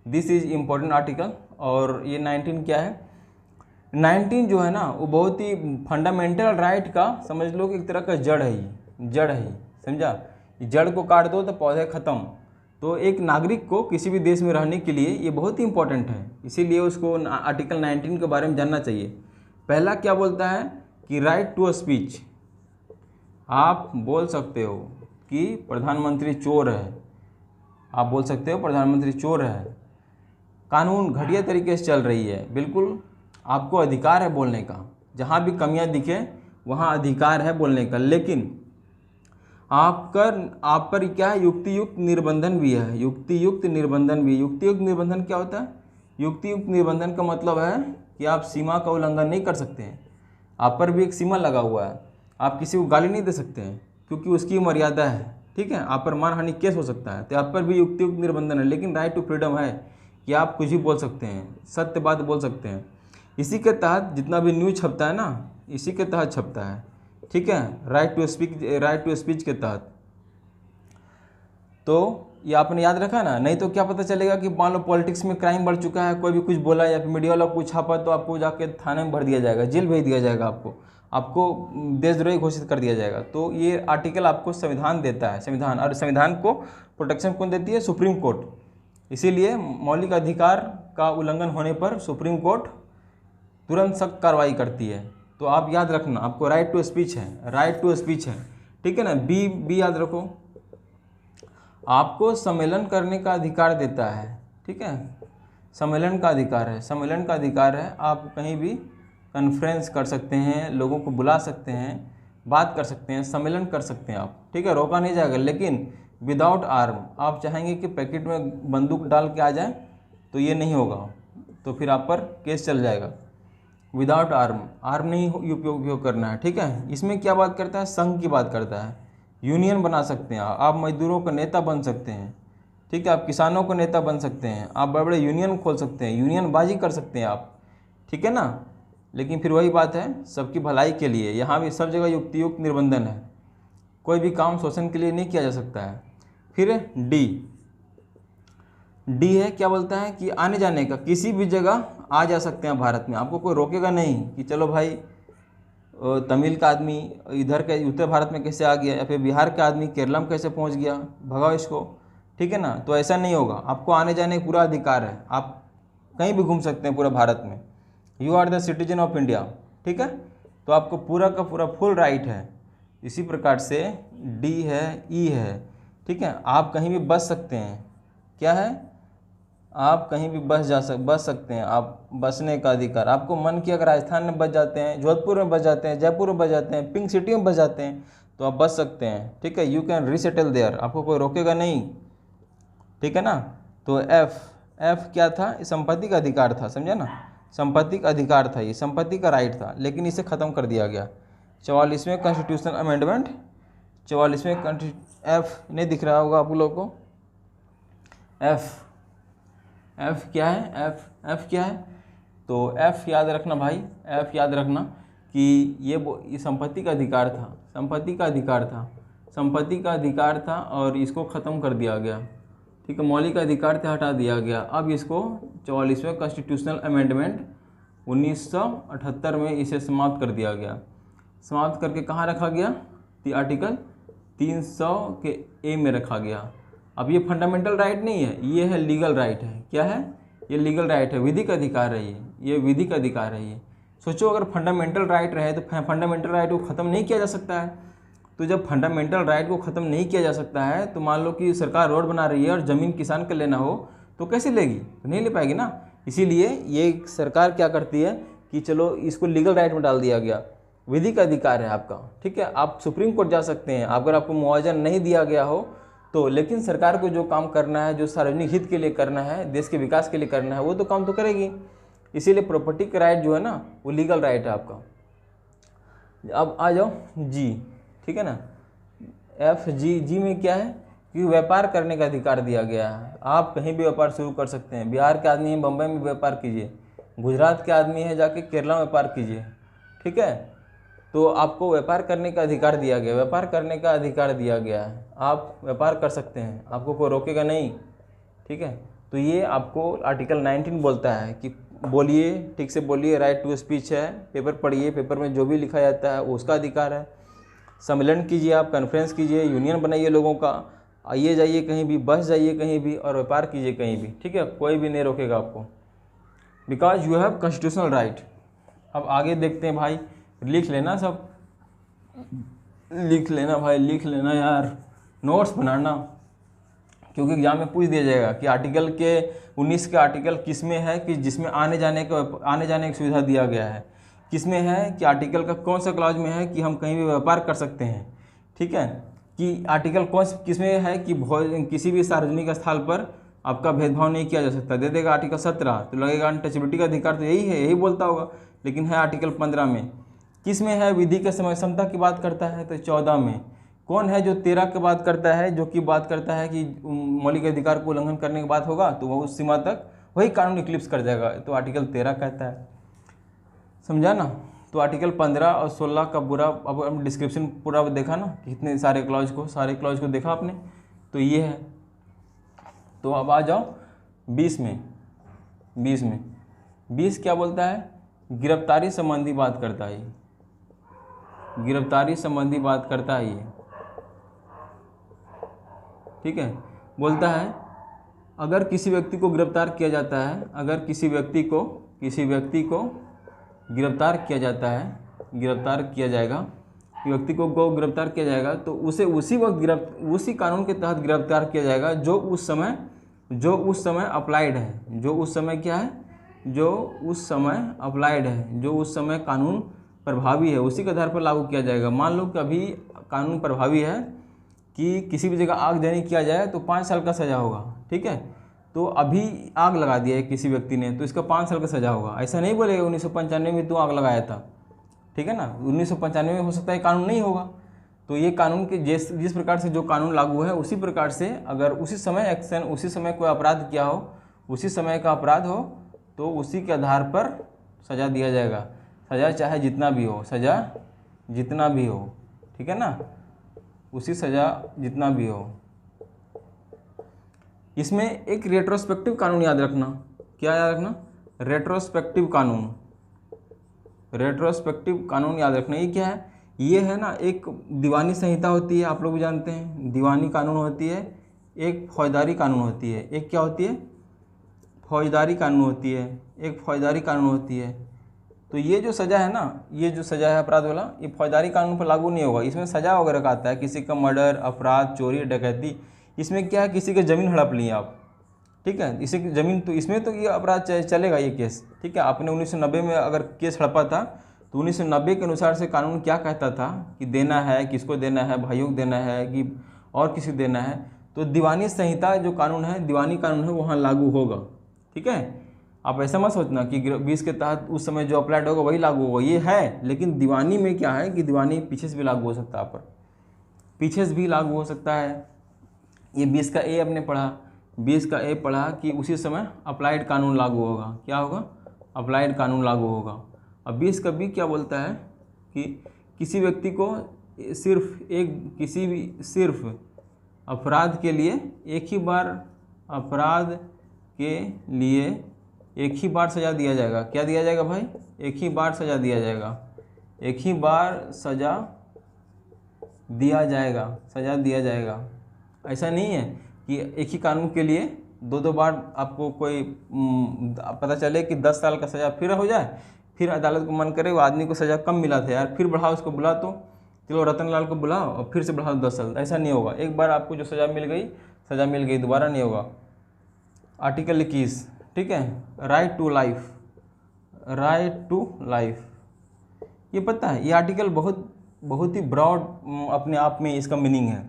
Speaker 1: this is important article. और ये 19 क्या है, 19 जो है ना वो बहुत ही फंडामेंटल राइट का समझ लो कि एक तरह का जड़ है, ये जड़ है, समझा। जड़ को काट दो तो पौधे खत्म। तो एक नागरिक को किसी भी देश में रहने के लिए ये बहुत ही इंपॉर्टेंट है, इसीलिए उसको आर्टिकल 19 के बारे में जानना चाहिए। पहला क्या बोलता है कि राइट टू अ स्पीच, आप बोल सकते हो कि प्रधानमंत्री चोर है, आप बोल सकते हो प्रधानमंत्री चोर है, कानून घटिया तरीके से चल रही है, बिल्कुल आपको अधिकार है बोलने का, जहाँ भी कमियां दिखे वहाँ अधिकार है बोलने का। लेकिन आप पर क्या है, युक्तियुक्त निर्बंधन भी है, युक्तियुक्त निर्बंधन भी। युक्तियुक्त निर्बंधन क्या होता है, युक्तियुक्त निर्बंधन का मतलब है कि आप सीमा का उल्लंघन नहीं कर सकते हैं, आप पर भी एक सीमा लगा हुआ है, आप किसी को गाली नहीं दे सकते हैं क्योंकि उसकी मर्यादा है, ठीक है। आप पर मानहानि केस हो सकता है, तो आप पर भी युक्तियुक्त निर्बंधन है। लेकिन राइट टू फ्रीडम है कि आप कुछ भी बोल सकते हैं, सत्य बात बोल सकते हैं। इसी के तहत जितना भी न्यूज़ छपता है ना, इसी के तहत छपता है, ठीक है, राइट टू स्पीच के तहत। तो ये आपने याद रखा ना, नहीं तो क्या पता चलेगा कि मान लो पॉलिटिक्स में क्राइम बढ़ चुका है, कोई भी कुछ बोला या फिर मीडिया वाला कुछ छापा तो आपको जाके थाने में भर दिया जाएगा, जेल भेज दिया जाएगा, आपको देशद्रोही घोषित कर दिया जाएगा। तो ये आर्टिकल आपको संविधान देता है, संविधान, और संविधान को प्रोटेक्शन कौन देती है, सुप्रीम कोर्ट। इसीलिए मौलिक अधिकार का उल्लंघन होने पर सुप्रीम कोर्ट तुरंत सख्त कार्रवाई करती है। तो आप याद रखना, आपको राइट टू स्पीच है, राइट टू स्पीच है, ठीक है ना। बी याद रखो, आपको सम्मेलन करने का अधिकार देता है, ठीक है, सम्मेलन का अधिकार है, सम्मेलन का अधिकार है। आप कहीं भी कॉन्फ्रेंस कर सकते हैं, लोगों को बुला सकते हैं, बात कर सकते हैं, सम्मेलन कर सकते हैं आप, ठीक है, रोका नहीं जाएगा। लेकिन विदाउट आर्म, आप चाहेंगे कि पैकेट में बंदूक डाल के आ जाए तो ये नहीं होगा, तो फिर आप पर केस चल जाएगा। विदाउट आर्म नहीं उपयोग करना है, ठीक है। इसमें क्या बात करता है, संघ की बात करता है, यूनियन बना सकते हैं आप मजदूरों का नेता बन सकते हैं, ठीक है, आप किसानों का नेता बन सकते हैं, आप बड़े बड़े यूनियन खोल सकते हैं, यूनियनबाजी कर सकते हैं आप, ठीक है ना। लेकिन फिर वही बात है, सबकी भलाई के लिए, यहाँ भी सब जगह युक्तियुक्त निर्बंधन है, कोई भी काम शोषण के लिए नहीं किया जा सकता है। फिर डी है, क्या बोलता है कि आने जाने का, किसी भी जगह आ जा सकते हैं भारत में, आपको कोई रोकेगा नहीं कि चलो भाई तमिल का आदमी इधर के उत्तर भारत में कैसे आ गया, या फिर बिहार का आदमी केरला में कैसे पहुंच गया, भगाओ इसको, ठीक है ना। तो ऐसा नहीं होगा, आपको आने जाने का पूरा अधिकार है, आप कहीं भी घूम सकते हैं पूरा भारत में, you are the citizen of India, ठीक है। तो आपको पूरा का पूरा फुल राइट है। इसी प्रकार से डी है, ई है, ठीक है, आप कहीं भी बस सकते हैं, क्या है, आप कहीं भी बस सकते हैं, आप बसने का अधिकार, आपको मन किया अगर राजस्थान में बस जाते हैं, जोधपुर में बस जाते हैं, जयपुर में बस जाते हैं, पिंक सिटी में बस जाते हैं, तो आप बस सकते हैं, ठीक है, यू कैन रीसेटल देयर, आपको कोई रोकेगा नहीं, ठीक है ना। तो एफ क्या था, संपत्ति का अधिकार था, समझा ना, संपत्ति का अधिकार था, ये संपत्ति का राइट था, लेकिन इसे ख़त्म कर दिया गया 44वें कॉन्स्टिट्यूशनल अमेंडमेंट, 44वें एफ नहीं दिख रहा होगा आप लोगों को, एफ क्या है, एफ क्या है, तो एफ याद रखना भाई, एफ याद रखना कि ये संपत्ति का अधिकार था, संपत्ति का अधिकार था, संपत्ति का अधिकार था, और इसको ख़त्म कर दिया गया, ठीक है, मौलिक अधिकार से हटा दिया गया। अब इसको 44वें कॉन्स्टिट्यूशनल अमेंडमेंट 1978 में इसे समाप्त कर दिया गया, समाप्त करके कहाँ रखा गया, आर्टिकल 300 के ए में रखा गया। अब ये फंडामेंटल राइट नहीं है, ये है लीगल राइट है, क्या है, ये लीगल राइट है, विधिक अधिकार है, ये विधिक अधिकार है। ये सोचो अगर फंडामेंटल राइट रहे तो फंडामेंटल राइट को ख़त्म नहीं किया जा सकता है, तो जब फंडामेंटल राइट को ख़त्म नहीं किया जा सकता है, तो मान लो कि सरकार रोड बना रही है और ज़मीन किसान का लेना हो तो कैसे लेगी, तो नहीं ले पाएगी ना। इसीलिए ये सरकार क्या करती है कि चलो इसको लीगल राइट में डाल दिया गया, विधिक अधिकार है आपका, ठीक है। आप सुप्रीम कोर्ट जा सकते हैं अगर आपको मुआवजा नहीं दिया गया हो तो, लेकिन सरकार को जो काम करना है, जो सार्वजनिक हित के लिए करना है, देश के विकास के लिए करना है, वो तो काम तो करेगी। इसीलिए प्रॉपर्टी का राइट जो है ना वो लीगल राइट है आपका। अब आ जाओ जी, ठीक है ना। जी में क्या है कि व्यापार करने का अधिकार दिया गया है। आप कहीं भी व्यापार शुरू कर सकते हैं। बिहार के आदमी है बम्बई में व्यापार कीजिए, गुजरात के आदमी है जाके केरला में व्यापार कीजिए, ठीक है। तो आपको व्यापार करने का अधिकार दिया गया, व्यापार करने का अधिकार दिया गया है, आप व्यापार कर सकते हैं, आपको कोई रोकेगा नहीं, ठीक है। तो ये आपको आर्टिकल 19 बोलता है कि बोलिए, ठीक से बोलिए, राइट टू स्पीच है, पेपर पढ़िए, पेपर में जो भी लिखा जाता है वो उसका अधिकार है। सम्मेलन कीजिए, आप कॉन्फ्रेंस कीजिए, यूनियन बनाइए लोगों का, आइए जाइए कहीं भी, बस जाइए कहीं भी और व्यापार कीजिए कहीं भी, ठीक है, कोई भी नहीं रोकेगा आपको, because you have constitutional right. अब आगे देखते हैं भाई, लिख लेना सब, लिख लेना भाई, लिख लेना यार, नोट्स बनाना, क्योंकि एग्जाम में पूछ दिया जाएगा कि आर्टिकल के 19 के आर्टिकल किस में है कि जिसमें आने जाने की सुविधा दिया गया है, किस में है कि आर्टिकल का कौन सा क्लॉज में है कि हम कहीं भी व्यापार कर सकते हैं, ठीक है, कि आर्टिकल किस में है कि किसी भी सार्वजनिक स्थल पर आपका भेदभाव नहीं किया जा सकता, दे देगा आर्टिकल 17, तो लगेगा अनटचेबिलिटी का अधिकार तो यही है, यही बोलता होगा, लेकिन है आर्टिकल 15 में। किस में है विधि के समय क्षमता की बात करता है तो 14 में। कौन है जो 13 की बात करता है, जो कि बात करता है कि मौलिक अधिकार को उल्लंघन करने की बात होगा तो वह उस सीमा तक वही कानून इक्लिप्स कर जाएगा, तो आर्टिकल 13 कहता है, समझा ना। तो आर्टिकल 15 और 16 का पूरा अब डिस्क्रिप्शन पूरा देखा ना, कितने सारे क्लॉज को देखा आपने, तो ये है। तो अब आ जाओ 20 में। 20 क्या बोलता है, गिरफ्तारी संबंधी बात करता है, गिरफ्तारी संबंधी बात करता है ये, ठीक है। बोलता है अगर किसी व्यक्ति को गिरफ्तार किया जाता है, अगर किसी व्यक्ति को गिरफ्तार किया जाता है, गिरफ्तार किया जाएगा, व्यक्ति को गिरफ्तार किया जाएगा तो उसे उसी वक्त उसी कानून के तहत गिरफ्तार किया जाएगा जो उस समय अप्लाइड है, जो उस समय क्या है, जो उस समय अप्लाइड है, जो उस समय कानून प्रभावी है, उसी के आधार पर लागू किया जाएगा। मान लो कि अभी कानून प्रभावी है कि किसी भी जगह आगजनी किया जाए तो 5 साल का सज़ा होगा, ठीक है। तो अभी आग लगा दिया है किसी व्यक्ति ने तो इसका 5 साल का सज़ा होगा, ऐसा नहीं बोलेगा 1995 में तो आग लगाया था, ठीक है ना। 1995 में हो सकता है कानून नहीं होगा, तो ये कानून के जिस प्रकार से जो कानून लागू है उसी प्रकार से अगर उसी समय एक्शन, उसी समय कोई अपराध किया हो, उसी समय का अपराध हो तो उसी के आधार पर सज़ा दिया जाएगा। सज़ा चाहे जितना भी हो, सज़ा जितना भी हो, ठीक है ना, उसी सज़ा जितना भी हो। इसमें एक रेट्रोस्पेक्टिव कानून याद रखना, क्या याद रखना, रेट्रोस्पेक्टिव कानून, रेट्रोस्पेक्टिव कानून याद रखना। ये क्या है, ये है ना एक दीवानी संहिता होती है, आप लोग भी जानते हैं, दीवानी कानून होती है, एक फौजदारी कानून होती है, एक क्या होती है, फौजदारी कानून होती है, एक फौजदारी कानून होती है। तो ये जो सज़ा है ना, ये जो सज़ा है अपराध वाला, ये फौजदारी कानून पर लागू नहीं होगा, इसमें सज़ा वगैरह का आता है, किसी का मर्डर, अपराध, चोरी, डकैती, इसमें क्या है किसी के ज़मीन हड़प ली आप, ठीक है, इसी की ज़मीन, तो इसमें तो ये अपराध चलेगा ये केस, ठीक है। आपने 1990 में अगर केस हड़पा था तो 1990 के अनुसार से कानून क्या कहता था कि देना है, किसको देना है, भाइयों को देना है कि और किसी को देना है, तो दीवानी संहिता जो कानून है, दीवानी कानून है, वहाँ लागू होगा, ठीक है। आप ऐसा मत सोचना कि 20 के तहत उस समय जो अप्लाइड होगा वही लागू होगा, ये है, लेकिन दीवानी में क्या है कि दीवानी पीछे से भी लागू हो सकता है, आप पर पीछे से भी लागू हो सकता है। ये 20 का ए आपने पढ़ा, 20 का ए पढ़ा कि उसी समय अप्लाइड कानून लागू होगा, क्या होगा, अप्लाइड कानून लागू होगा। अब 20 का बी क्या बोलता है कि किसी व्यक्ति को सिर्फ अपराध के लिए एक ही बार, अपराध के लिए एक ही बार सज़ा दिया जाएगा। क्या दिया जाएगा भाई, एक ही बार सज़ा दिया जाएगा, एक ही बार सज़ा दिया जाएगा, सज़ा दिया जाएगा। ऐसा नहीं है कि एक ही कानून के लिए दो बार आपको कोई पता चले कि 10 साल का सज़ा फिर हो जाए, फिर अदालत को मन करे वो आदमी को सज़ा कम मिला था यार, फिर बढ़ाओ उसको बुला, तो चलो रतन लाल को बुलाओ और फिर से बढ़ा दो 10 साल, ऐसा नहीं होगा। एक बार आपको जो सज़ा मिल गई, दोबारा नहीं होगा। आर्टिकल 21, ठीक है, right to life, right to life. ये पता है, ये आर्टिकल बहुत ही ब्रॉड अपने आप में इसका मीनिंग है,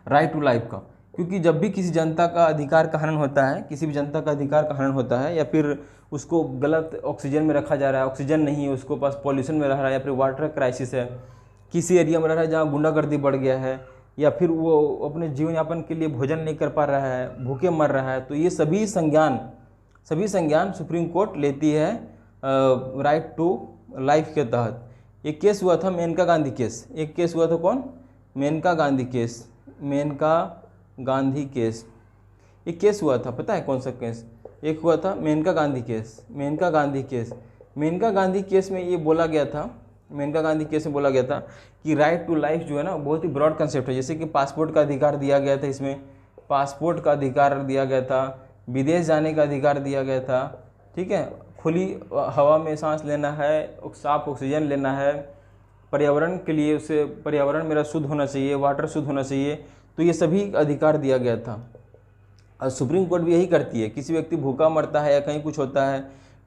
Speaker 1: राइट टू लाइफ का। क्योंकि जब भी किसी जनता का अधिकार का हनन होता है, किसी भी जनता का अधिकार का हनन होता है, या फिर उसको गलत ऑक्सीजन में रखा जा रहा है, ऑक्सीजन नहीं है, उसको पास पॉल्यूशन में रह रहा है, या फिर वाटर क्राइसिस है, किसी एरिया में रह रहा है जहाँ गुंडागर्दी बढ़ गया है, या फिर वो अपने जीवन यापन के लिए भोजन नहीं कर पा रहा है, भूखे मर रहा है, तो ये सभी संज्ञान सुप्रीम कोर्ट लेती है राइट टू लाइफ के तहत। एक केस हुआ था मेनका गांधी केस, एक केस हुआ था कौन, मेनका गांधी केस, मेनका गांधी केस। एक केस हुआ था, पता है कौन सा केस, एक हुआ था Menaka Gandhi case, Menaka Gandhi case. Menaka Gandhi case में ये बोला गया था, मेनका गांधी केस में बोला गया था कि राइट टू लाइफ जो है ना बहुत ही ब्रॉड कंसेप्ट है। जैसे कि पासपोर्ट का अधिकार दिया गया था, इसमें पासपोर्ट का अधिकार दिया गया था, विदेश जाने का अधिकार दिया गया था, ठीक है, खुली हवा में सांस लेना है, साफ ऑक्सीजन लेना है, पर्यावरण के लिए उसे पर्यावरण मेरा शुद्ध होना चाहिए, वाटर शुद्ध होना चाहिए, तो ये सभी अधिकार दिया गया था। और सुप्रीम कोर्ट भी यही करती है, किसी व्यक्ति भूखा मरता है या कहीं कुछ होता है,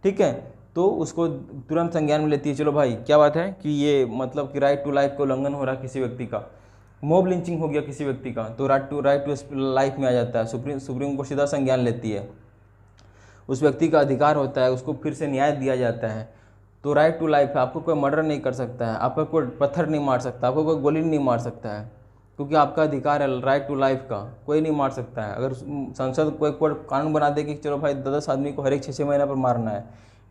Speaker 1: ठीक है, तो उसको तुरंत संज्ञान में लेती है, चलो भाई क्या बात है कि ये मतलब कि राइट टू लाइफ का उल्लंघन हो रहा है किसी व्यक्ति का, मॉब लिंचिंग हो गया किसी व्यक्ति का, तो राइट टू लाइफ में आ जाता है, सुप्रीम कोर्ट सीधा संज्ञान लेती है। उस व्यक्ति का अधिकार होता है, उसको फिर से न्याय दिया जाता है, तो राइट टू लाइफ है। आपको कोई मर्डर नहीं कर सकता है, आपको कोई पत्थर नहीं मार सकता, आपको कोई गोली नहीं मार सकता है, क्योंकि आपका अधिकार है राइट टू लाइफ का, कोई नहीं मार सकता है। अगर संसद कोई कानून बना दे कि चलो भाई 10 आदमी को हर एक 6 महीना पर मारना है,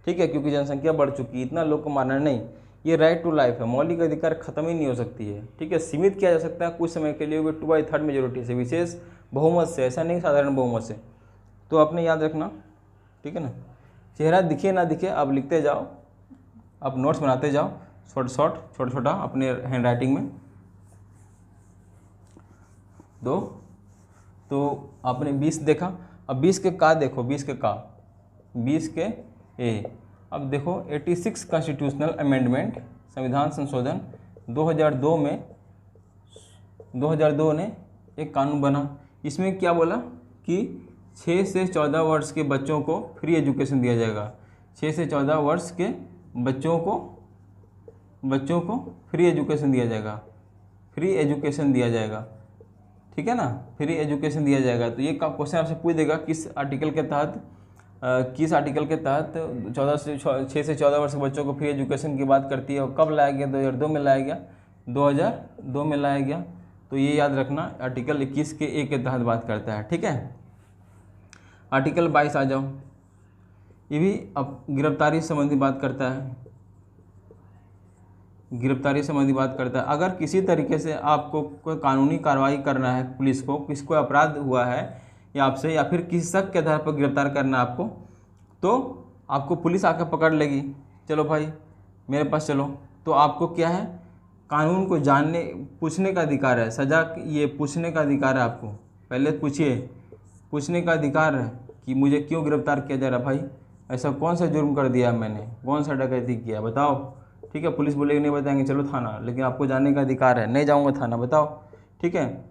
Speaker 1: ठीक है, क्योंकि जनसंख्या बढ़ चुकी है, इतना लोग को मारना नहीं, ये राइट टू लाइफ है, मौलिक अधिकार खत्म ही नहीं हो सकती है, ठीक है, सीमित किया जा सकता है कुछ समय के लिए 2/3 मेजोरिटी से, विशेष बहुमत से, ऐसा नहीं साधारण बहुमत से। तो आपने याद रखना, ठीक है ना, चेहरा दिखे ना दिखे आप लिखते जाओ, आप नोट्स बनाते जाओ छोटा छोटा अपने हैंड राइटिंग में। तो आपने 20 देखा, अब 20 के का देखो, 20 के ए। अब देखो 86 कॉन्स्टिट्यूशनल अमेंडमेंट, संविधान संशोधन 2002 ने एक कानून बना। इसमें क्या बोला कि 6 से 14 वर्ष के बच्चों को फ्री एजुकेशन दिया जाएगा। 6 से 14 वर्ष के बच्चों को फ्री एजुकेशन दिया जाएगा, फ्री एजुकेशन दिया जाएगा, ठीक है ना, फ्री एजुकेशन दिया जाएगा। तो ये क्वेश्चन आपसे पूछ देगा किस आर्टिकल के तहत 6 से 14 वर्ष के बच्चों को फ्री एजुकेशन की बात करती है, और कब लाया गया, 2002 में लाया गया, 2002 में लाया गया। तो ये याद रखना, आर्टिकल 21 के ए के तहत बात करता है, ठीक है। आर्टिकल 22 आ जाओ, ये भी अब गिरफ्तारी संबंधी बात करता है, गिरफ्तारी संबंधी बात करता है। अगर किसी तरीके से आपको कोई कानूनी कार्रवाई करना है, पुलिस को किसी को अपराध हुआ है या आपसे, या फिर किसी शक के आधार पर गिरफ्तार करना है आपको, तो आपको पुलिस आकर पकड़ लेगी, चलो भाई मेरे पास चलो, तो आपको क्या है, कानून को जानने पूछने का अधिकार है, सज़ा ये पूछने का अधिकार है आपको। पहले पूछिए, पूछने का अधिकार है कि मुझे क्यों गिरफ्तार किया जा रहा भाई, ऐसा कौन सा जुर्म कर दिया मैंने, कौन सा डकैती किया, बताओ, ठीक है। पुलिस बोलेगी नहीं बताएंगे, चलो थाना, लेकिन आपको जानने का अधिकार है, नहीं जाऊंगा थाना, बताओ, ठीक है।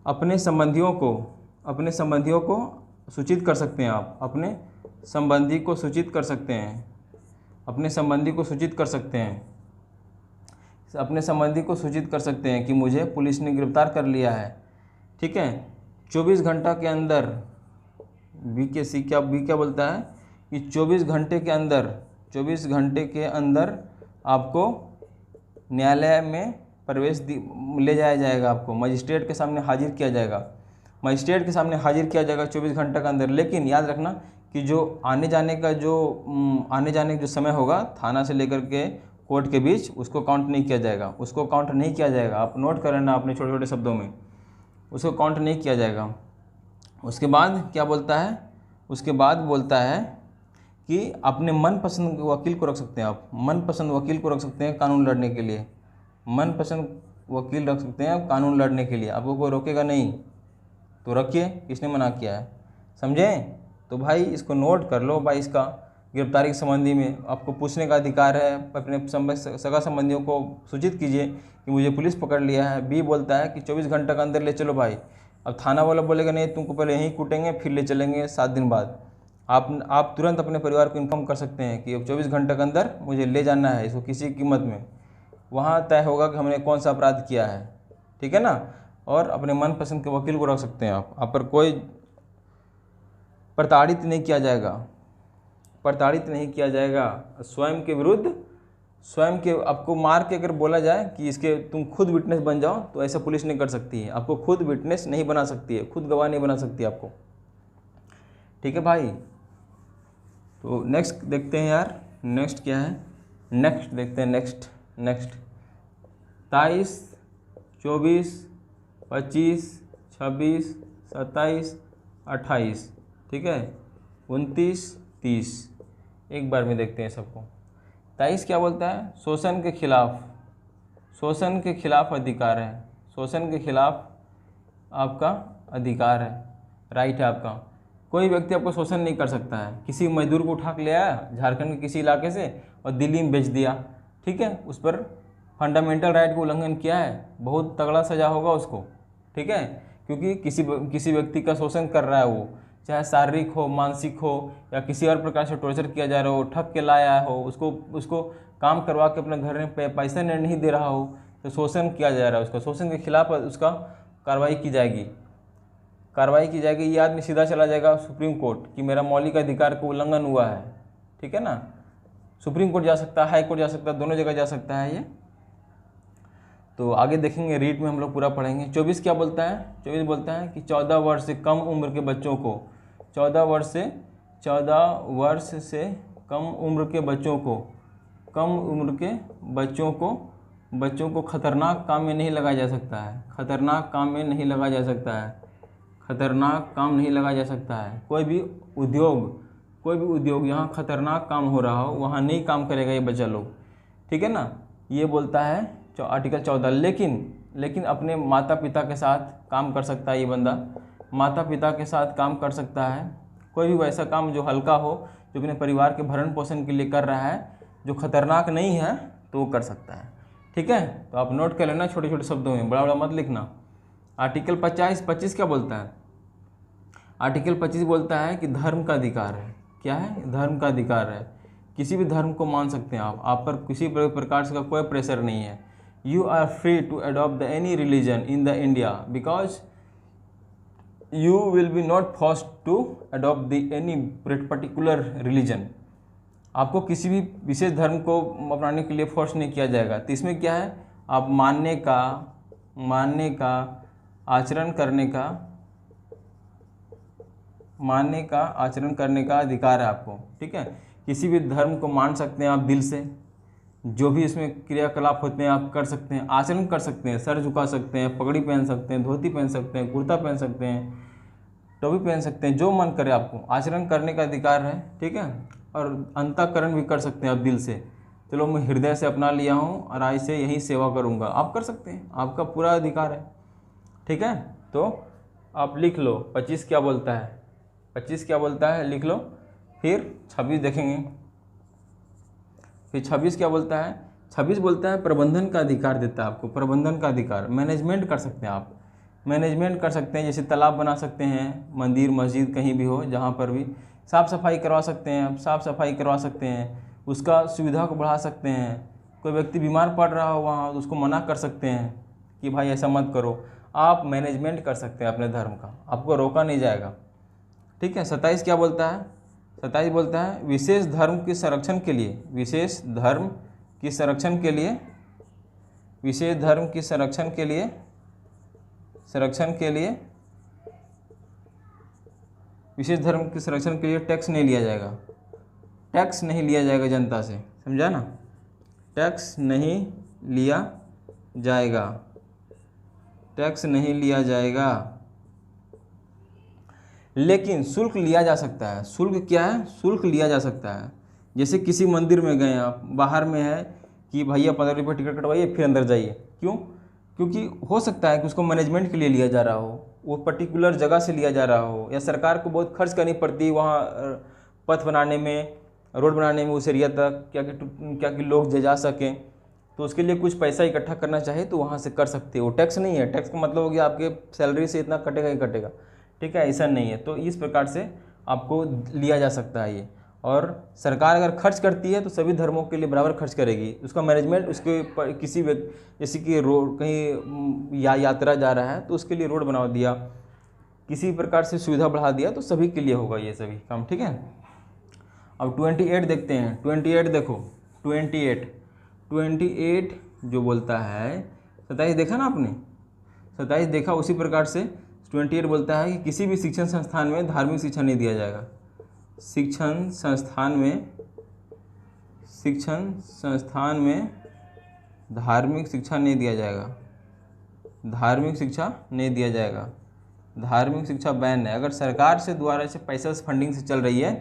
Speaker 1: अपने संबंधियों को सूचित कर सकते हैं आप, अपने संबंधी को सूचित कर सकते हैं, अपने संबंधी को सूचित कर सकते हैं, अपने संबंधी को सूचित कर सकते हैं कि मुझे पुलिस ने गिरफ्तार कर लिया है, ठीक है। 24 घंटा के अंदर बी क्या बोलता है कि 24 घंटे के अंदर आपको न्यायालय में प्रवेश ले जाया जाएगा, आपको मजिस्ट्रेट के सामने हाजिर किया जाएगा, मजिस्ट्रेट के सामने हाजिर किया जाएगा 24 घंटे के अंदर। लेकिन याद रखना कि जो आने जाने का जो समय होगा थाना से लेकर के कोर्ट के बीच, उसको काउंट नहीं किया जाएगा, उसको काउंट नहीं किया जाएगा। आप नोट कर लेना अपने छोटे छोटे शब्दों में, उसको काउंट नहीं किया जाएगा। उसके बाद क्या बोलता है, उसके बाद बोलता है कि अपने मनपसंद वकील को रख सकते हैं, आप मनपसंद वकील को रख सकते हैं कानून लड़ने के लिए, मनपसंद वकील रख सकते हैं कानून लड़ने के लिए, आपको कोई रोकेगा नहीं, तो रखिए, किसने मना किया है, समझे। तो भाई इसको नोट कर लो, 22 का गिरफ्तारी के संबंधी में आपको पूछने का अधिकार है। अपने सगा संबंधियों को सूचित कीजिए कि मुझे पुलिस पकड़ लिया है। बी बोलता है कि 24 घंटे के अंदर ले चलो भाई। अब थाना वाला बोलेगा नहीं तुमको पहले यहीं कूटेंगे फिर ले चलेंगे 7 दिन बाद। आप तुरंत अपने परिवार को इन्फॉर्म कर सकते हैं कि अब 24 घंटे के अंदर मुझे ले जाना है इसको किसी कीमत में। वहाँ तय होगा कि हमने कौन सा अपराध किया है, ठीक है ना। और अपने मनपसंद के वकील को रख सकते हैं आप पर कोई प्रताड़ित नहीं किया जाएगा, प्रताड़ित नहीं किया जाएगा। स्वयं के विरुद्ध, स्वयं के आपको मार के अगर बोला जाए कि इसके तुम खुद विटनेस बन जाओ, तो ऐसा पुलिस नहीं कर सकती है। आपको खुद विटनेस नहीं बना सकती है, खुद गवाह नहीं बना सकती आपको, ठीक है भाई। तो नेक्स्ट देखते हैं यार, नेक्स्ट क्या है, नेक्स्ट देखते हैं। नेक्स्ट 23, 24, 25, 26, 27, 28, ठीक है, 29, 30। एक बार में देखते हैं सबको। 23 क्या बोलता है, शोषण के खिलाफ, शोषण के खिलाफ अधिकार है। शोषण के खिलाफ आपका अधिकार है, राइट है आपका। कोई व्यक्ति आपको शोषण नहीं कर सकता है। किसी मजदूर को उठा के ले आया झारखंड के किसी इलाके से और दिल्ली में बेच दिया, ठीक है, उस पर फंडामेंटल राइट को उल्लंघन किया है, बहुत तगड़ा सजा होगा उसको, ठीक है। क्योंकि किसी व्यक्ति का शोषण कर रहा है वो, चाहे शारीरिक हो, मानसिक हो, या किसी और प्रकार से टॉर्चर किया जा रहा हो, ठग के लाया हो, उसको काम करवा के अपने घर में पैसा नहीं दे रहा हो, तो शोषण किया जा रहा है उसका। शोषण के खिलाफ उसका कार्रवाई की जाएगी, ये आदमी सीधा चला जाएगा सुप्रीम कोर्ट कि मेरा मौलिक अधिकार का उल्लंघन हुआ है, ठीक है ना। सुप्रीम कोर्ट जा सकता है, हाई कोर्ट जा सकता है, दोनों जगह जा सकता है ये। तो आगे देखेंगे, रीड में हम लोग पूरा पढ़ेंगे। 24 क्या बोलता है, 24 बोलता है कि 14 वर्ष से कम उम्र के बच्चों को, 14 वर्ष से कम उम्र के बच्चों को खतरनाक काम में नहीं लगाया जा सकता है, खतरनाक काम में नहीं लगाया जा सकता है, खतरनाक काम नहीं लगाया जा सकता है। कोई भी उद्योग यहाँ खतरनाक काम हो रहा हो वहाँ नहीं काम करेगा ये बच्चा लोग, ठीक है ना। ये बोलता है आर्टिकल 14। लेकिन अपने माता पिता के साथ काम कर सकता है ये बंदा, माता पिता के साथ काम कर सकता है। कोई भी वैसा काम जो हल्का हो, जो अपने परिवार के भरण पोषण के लिए कर रहा है, जो खतरनाक नहीं है, तो वो कर सकता है, ठीक है। तो आप नोट कर लेना छोटे छोटे शब्दों में, बड़ा बड़ा मत लिखना। आर्टिकल 25 क्या बोलता है, आर्टिकल 25 बोलता है कि धर्म का अधिकार है। क्या है, धर्म का अधिकार है। किसी भी धर्म को मान सकते हैं आप पर किसी प्रकार से का कोई प्रेशर नहीं है। You are free to adopt any religion in the India because you will be not forced to adopt any particular religion। आपको किसी भी विशेष धर्म को अपनाने के लिए फोर्स नहीं किया जाएगा। तो इसमें क्या है, आप मानने का आचरण करने का अधिकार है आपको, ठीक है। किसी भी धर्म को मान सकते हैं आप दिल से, जो भी इसमें क्रियाकलाप होते हैं आप कर सकते हैं, आचरण कर सकते हैं, सर झुका सकते हैं, पगड़ी पहन सकते हैं, धोती पहन सकते हैं, कुर्ता पहन सकते हैं, टोपी पहन सकते हैं, जो मन करे आपको आचरण करने का अधिकार है, ठीक है। और अंतःकरण भी कर सकते हैं आप दिल से, चलो मैं हृदय से अपना लिया हूँ और आज से यही सेवा करूँगा, आप कर सकते हैं, आपका पूरा अधिकार है, ठीक है। तो आप लिख लो 25 क्या बोलता है, 25 क्या बोलता है लिख लो। फिर 26 देखेंगे, फिर 26 क्या बोलता है, 26 बोलता है प्रबंधन का अधिकार देता है आपको, प्रबंधन का अधिकार। मैनेजमेंट कर सकते हैं आप, मैनेजमेंट कर सकते हैं, जैसे तालाब बना सकते हैं, मंदिर मस्जिद कहीं भी हो जहाँ पर भी साफ़ सफाई करवा सकते हैं आप, साफ़ सफाई करवा सकते हैं, उसका सुविधा को बढ़ा सकते हैं। कोई व्यक्ति बीमार पड़ रहा हो वहाँ, उसको मना कर सकते हैं कि भाई ऐसा मत करो। आप मैनेजमेंट कर सकते हैं अपने धर्म का, आपको रोका नहीं जाएगा, ठीक है। 27 क्या बोलता है, 27 बोलता है विशेष धर्म के संरक्षण के लिए, विशेष धर्म की संरक्षण के लिए, विशेष धर्म की संरक्षण के लिए विशेष धर्म के संरक्षण के लिए टैक्स नहीं लिया जाएगा, टैक्स नहीं लिया जाएगा जनता से, समझा ना, टैक्स नहीं लिया जाएगा, टैक्स नहीं लिया जाएगा। लेकिन शुल्क लिया जा सकता है। शुल्क क्या है, शुल्क लिया जा सकता है। जैसे किसी मंदिर में गए आप, बाहर में है कि भैया 15 रुपये टिकट कटवाइए फिर अंदर जाइए, क्यों, क्योंकि हो सकता है कि उसको मैनेजमेंट के लिए लिया जा रहा हो, वो पर्टिकुलर जगह से लिया जा रहा हो, या सरकार को बहुत खर्च करनी पड़ती है वहाँ पथ बनाने में, रोड बनाने में उस एरिया तक क्या कि लोग जा सकें, तो उसके लिए कुछ पैसा इकट्ठा करना चाहे तो वहाँ से कर सकते हो। टैक्स नहीं है, टैक्स का मतलब हो गया आपके सैलरी से इतना कटेगा ही कटेगा, ठीक है, ऐसा नहीं है। तो इस प्रकार से आपको लिया जा सकता है ये। और सरकार अगर खर्च करती है तो सभी धर्मों के लिए बराबर खर्च करेगी। उसका मैनेजमेंट उसके किसी जैसे कि रोड कहीं यात्रा जा रहा है तो उसके लिए रोड बना दिया, किसी प्रकार से सुविधा बढ़ा दिया, तो सभी के लिए होगा ये सभी काम, ठीक है। अब 28 देखते हैं। 28 देखो, 28 जो बोलता है, 27 देखा ना आपने, 27 देखा, उसी प्रकार से 28 बोलता है कि किसी भी शिक्षण संस्थान में धार्मिक शिक्षा नहीं दिया जाएगा। शिक्षण संस्थान में धार्मिक शिक्षा नहीं दिया जाएगा, धार्मिक शिक्षा नहीं दिया जाएगा, धार्मिक शिक्षा बैन है। अगर सरकार से द्वारा से पैसा फंडिंग से चल रही है,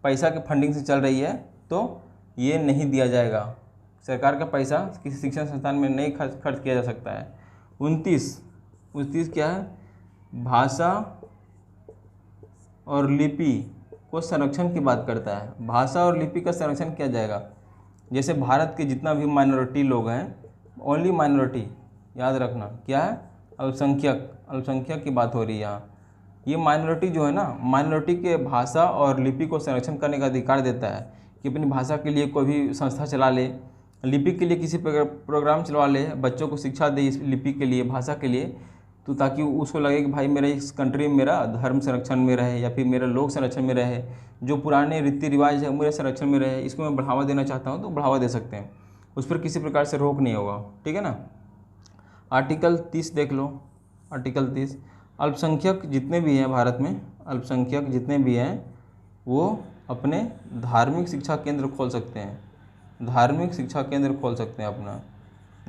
Speaker 1: पैसा के फंडिंग से चल रही है तो ये नहीं दिया जाएगा। सरकार का पैसा किसी शिक्षण संस्थान में नहीं खर्च किया जा सकता है। 29 क्या है, भाषा और लिपि को संरक्षण की बात करता है। भाषा और लिपि का संरक्षण किया जाएगा। जैसे भारत के जितना भी माइनॉरिटी लोग हैं, ओनली माइनॉरिटी, याद रखना क्या है, अल्पसंख्यक की बात हो रही है यहाँ। ये माइनॉरिटी जो है ना, माइनॉरिटी के भाषा और लिपि को संरक्षण करने का अधिकार देता है कि अपनी भाषा के लिए कोई भी संस्था चला ले, लिपि के लिए किसी प्रोग्राम चलवा ले, बच्चों को शिक्षा दे इस लिपि के लिए, भाषा के लिए, तो ताकि उसको लगे कि भाई मेरे इस कंट्री में मेरा धर्म संरक्षण में रहे या फिर मेरा लोक संरक्षण में रहे, जो पुराने रीति रिवाज है मेरे संरक्षण में रहे, इसको मैं बढ़ावा देना चाहता हूँ तो बढ़ावा दे सकते हैं, उस पर किसी प्रकार से रोक नहीं होगा, ठीक है ना। आर्टिकल 30 देख लो। आर्टिकल 30, अल्पसंख्यक जितने भी हैं भारत में, अल्पसंख्यक जितने भी हैं वो अपने धार्मिक शिक्षा केंद्र खोल सकते हैं, धार्मिक शिक्षा केंद्र खोल सकते हैं, अपना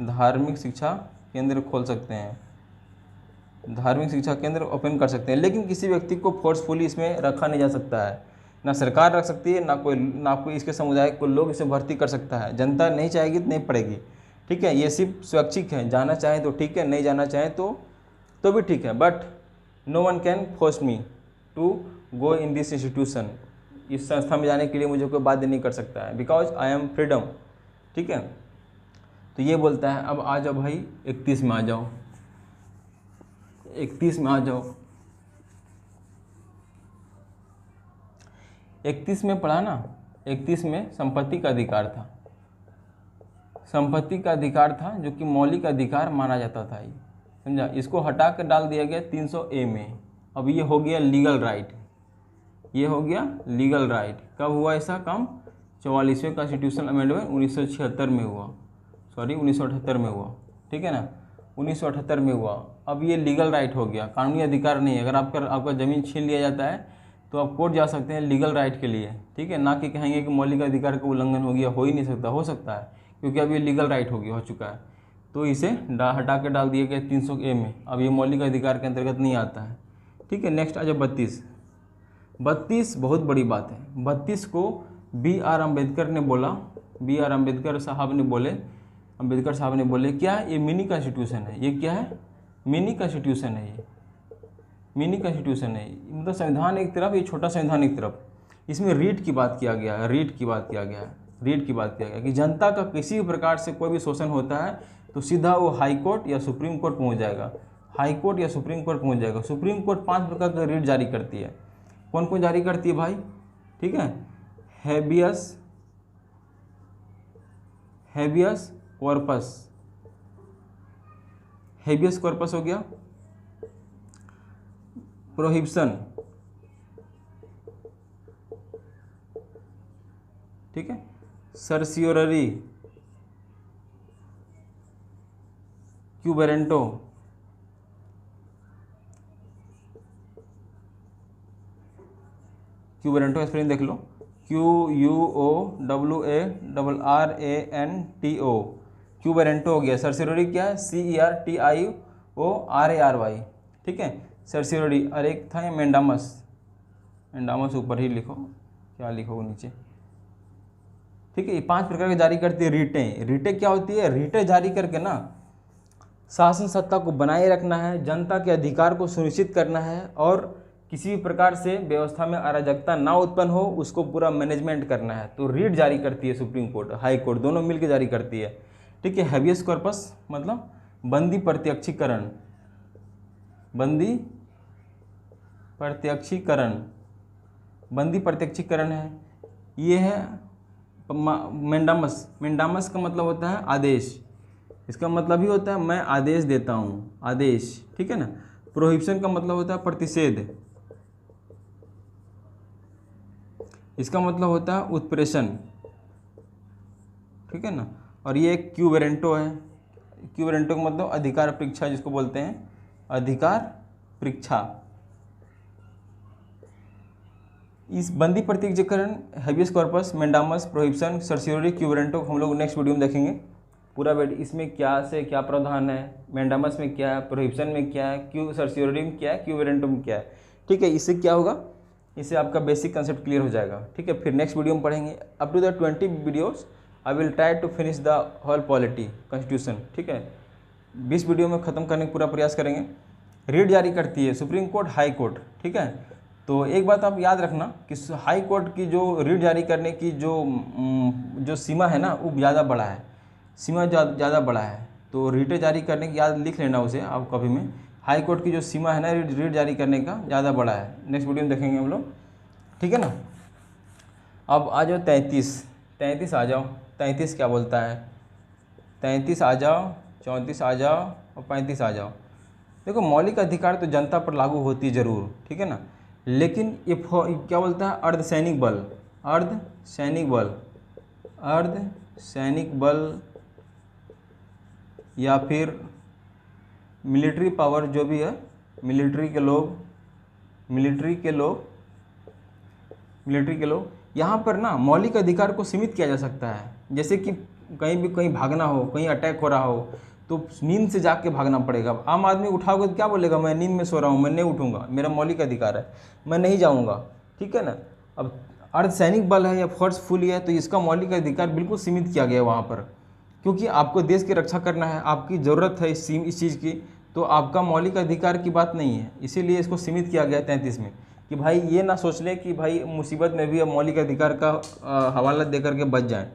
Speaker 1: धार्मिक शिक्षा केंद्र खोल सकते हैं, धार्मिक शिक्षा केंद्र ओपन कर सकते हैं। लेकिन किसी व्यक्ति को फोर्सफुली इसमें रखा नहीं जा सकता है, ना सरकार रख सकती है, ना कोई इसके समुदाय को लोग इसे भर्ती कर सकता है। जनता नहीं चाहेगी तो नहीं पड़ेगी, ठीक है। ये सिर्फ स्वैच्छिक है, जाना चाहे तो ठीक है, नहीं जाना चाहे तो भी ठीक है। But no one can force me to go in this institution. इस संस्था में जाने के लिए मुझे कोई बाध्य नहीं कर सकता है, बिकॉज आई एम फ्रीडम, ठीक है। तो ये बोलता है। अब आ जाओ भाई 31 में आ जाओ, 31 में आ जाओ। 31 में पढ़ा ना, 31 में संपत्ति का अधिकार था, संपत्ति का अधिकार था जो कि मौलिक अधिकार माना जाता था, ये समझा। इसको हटा कर डाल दिया गया 300A में। अब ये हो गया लीगल राइट, ये हो गया लीगल राइट। कब हुआ ऐसा काम? 44वें कॉन्स्टिट्यूशन अमेंडमेंट 1976 में हुआ, सॉरी 1978 में हुआ, ठीक है ना, 1978 में हुआ। अब ये लीगल राइट हो गया, कानूनी अधिकार नहीं है। अगर आपका ज़मीन छीन लिया जाता है तो आप कोर्ट जा सकते हैं लीगल राइट के लिए, ठीक है, ना कि कहेंगे कि मौलिक अधिकार का उल्लंघन हो गया, हो ही नहीं सकता, हो सकता है क्योंकि अब ये लीगल राइट हो चुका है। तो इसे हटा के डाल दिए गए 300A में। अब ये मौलिक अधिकार के अंतर्गत नहीं आता है, ठीक है। नेक्स्ट आ जाओ 32 बहुत बड़ी बात है। 32 को B.R. अम्बेडकर ने बोला, B.R. अम्बेडकर साहब ने बोले क्या ये मिनी कॉन्स्टिट्यूशन है। ये क्या है? मिनी कॉन्स्टिट्यूशन है, ये मिनी कॉन्स्टिट्यूशन है। मतलब संविधान एक तरफ, ये छोटा संविधान एक तरफ। इसमें रीट की बात किया गया है, रीट की बात किया गया कि जनता का किसी भी प्रकार से कोई भी शोषण होता है तो सीधा वो हाई कोर्ट या सुप्रीम कोर्ट पहुंच जाएगा, हाई कोर्ट या सुप्रीम कोर्ट पहुंच जाएगा। सुप्रीम कोर्ट 5 प्रकार का रीट जारी करती है। कौन कौन जारी करती है भाई? ठीक है, हैबियस कॉर्पस, हैबियस कॉर्पस हो गया, प्रोहिबिशन, ठीक है, सर्सियोररी, क्यूबेरेंटो, स्पेलिंग देख लो, QUOWARRANTO, क्यूबेरेंटो हो गया। सर्सियोररी क्या है? CERTIORARY, ठीक है, सर्सियोररी। और एक था मेंडामस ऊपर ही लिखो, क्या लिखोगे नीचे, ठीक है। ये 5 प्रकार के जारी करती है रीटें क्या होती है? रीटें जारी करके ना शासन सत्ता को बनाए रखना है, जनता के अधिकार को सुनिश्चित करना है और किसी भी प्रकार से व्यवस्था में अराजकता ना उत्पन्न हो, उसको पूरा मैनेजमेंट करना है। तो रीट जारी करती है सुप्रीम कोर्ट, हाई कोर्ट, दोनों मिलकर जारी करती है। ठीक है, हैबियस कॉर्पस मतलब बंदी प्रत्यक्षीकरण, बंदी प्रत्यक्षीकरण, बंदी प्रत्यक्षीकरण है। ये है मेंडामस, मेंडामस का मतलब होता है आदेश, इसका मतलब ही होता है मैं आदेश देता हूँ, आदेश। ठीक है ना। प्रोहिबिशन का मतलब होता है प्रतिषेध, इसका मतलब होता है उत्प्रेषण। ठीक है ना। और ये एक क्यू वेरेंटो है, क्यू वेरेंटो का मतलब अधिकार परीक्षा जिसको बोलते हैं, अधिकार परीक्षा। इस बंदी प्रत्यक्षीकरण, हैबियस कॉर्पस, मेंडामस, प्रोहिबिशन, सर्सियोरी, क्यू वेरेंटो हम लोग नेक्स्ट वीडियो में देखेंगे पूरा। इसमें क्या से क्या प्रावधान है, मेंडामस में क्या है, प्रोहिबिशन में क्या है, क्यू सर्सियोरी में क्या है, क्यू वेरेंटो में क्या है। ठीक है, इससे क्या होगा, इससे आपका बेसिक कंसेप्ट क्लियर हो जाएगा। ठीक है, फिर नेक्स्ट वीडियो में पढ़ेंगे। Up to the 20 videos I will try to finish the whole polity constitution. ठीक है, 20 वीडियो में ख़त्म करने का पूरा प्रयास करेंगे। रीट जारी करती है सुप्रीम कोर्ट, हाई कोर्ट। ठीक है, तो एक बात आप याद रखना कि हाई कोर्ट की जो रीट जारी करने की जो सीमा है ना, वो ज़्यादा बड़ा है, सीमा ज़्यादा बड़ा है। तो रीटें जारी करने की याद लिख लेना उसे आप कभी में। हाई कोर्ट की जो सीमा है ना रीट जारी करने का, ज़्यादा बड़ा है। नेक्स्ट वीडियो में देखेंगे हम लोग। ठीक है ना। अब आ जाओ 33 आ जाओ। 33 क्या बोलता है, 33 आ जाओ, 34 आ जाओ और 35 आ जाओ। देखो, मौलिक अधिकार तो जनता पर लागू होती है ज़रूर, ठीक है ना, लेकिन ये क्या बोलता है, अर्धसैनिक बल, अर्धसैनिक बल, अर्धसैनिक बल या फिर मिलिट्री पावर जो भी है, मिलिट्री के लोग यहाँ पर ना मौलिक अधिकार को सीमित किया जा सकता है। जैसे कि कहीं भागना हो, कहीं अटैक हो रहा हो, तो नींद से जाग के भागना पड़ेगा। आम आदमी उठाओगे तो क्या बोलेगा, मैं नींद में सो रहा हूँ, मैं नहीं उठूँगा, मेरा मौलिक अधिकार है, मैं नहीं जाऊँगा। ठीक है ना। अब अर्धसैनिक बल है या फोर्सफुल है, तो इसका मौलिक अधिकार बिल्कुल सीमित किया गया वहाँ पर, क्योंकि आपको देश की रक्षा करना है, आपकी ज़रूरत है इस चीज़ की, तो आपका मौलिक अधिकार की बात नहीं है। इसीलिए इसको सीमित किया गया 33 में, कि भाई ये ना सोच लें कि भाई मुसीबत में भी अब मौलिक अधिकार का हवाला दे करके बच जाएं।